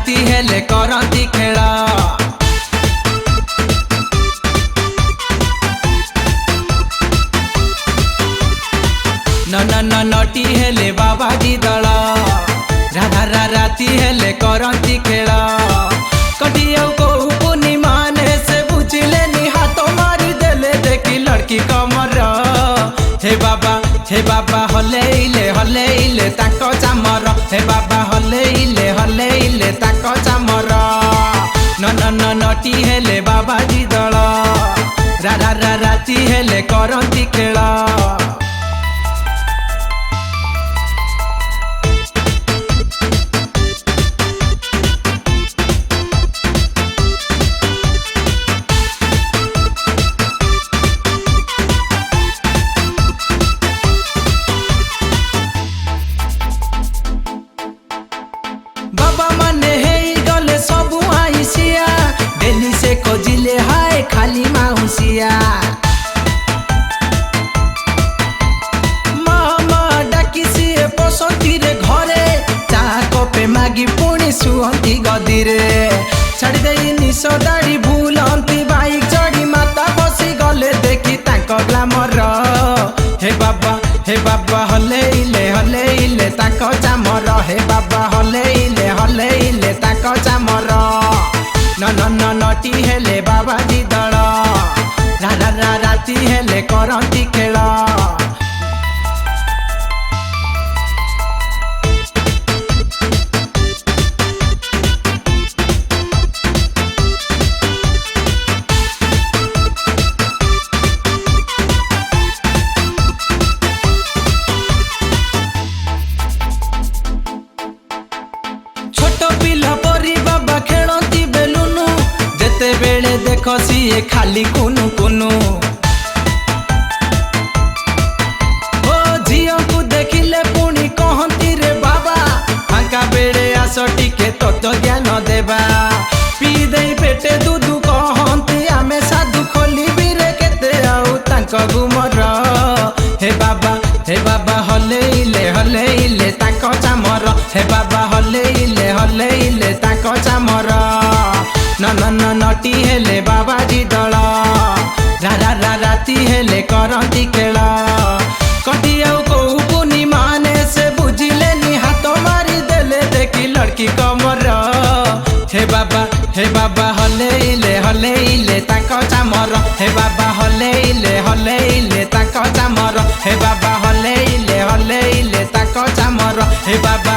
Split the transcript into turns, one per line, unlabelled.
राती हेले करती खेल न नटी हेले बाबाजी दल राती हेले करती खेल कटिया को पूर्णिमा ने से बुझिले नि हाथ मारी देले देखी लड़की कमर हे बाबा हलेइले ताको चामर हे बाबा हलेइले ताको चामर न नटी हेले बाबाजी दल राती हेले करती खेल बाबा माने हे गले सबु आइसिया डेली से खोजिले हाय खाली माउसिया मामा डाकी सिए पसंती रे घरे चाह कपे मागी पुणी सुहंती गदिरे छाड़ी देई निस दाढ़ी भूलंती बाइक चढ़ी माता बसी गले देखी तांको ग्लामर हे बाबा हलेइले ताको चामर हे बाबा हलेइले ताको चामर न नटी हेले बाबाजी दल राती हेले करती खेल बेले देख सीए खाली कुनु कुनु ओ झियो को देखिले पुणी कहती रे बाबा फांका बेले आस टिके तत्व ज्ञान देबा पी दे पेटे दूधू कहती आमे साधु खोली बिरे केते आउ तांको गुमर हे बाबा हलेइले ताको चामर हे बाबा हलेइले ताको चामर न नटी हेले बाबाजी दल राती हेले करती खेल कटिया को पूर्णिमा ने से बुझिले नि हाथ मारी देले देखी लड़की कमर हे बाबा हलेइले ताको चामर हे बाबा हलेइले ताको चामर हे बाबा हलेइले ताको चामर हे बाबा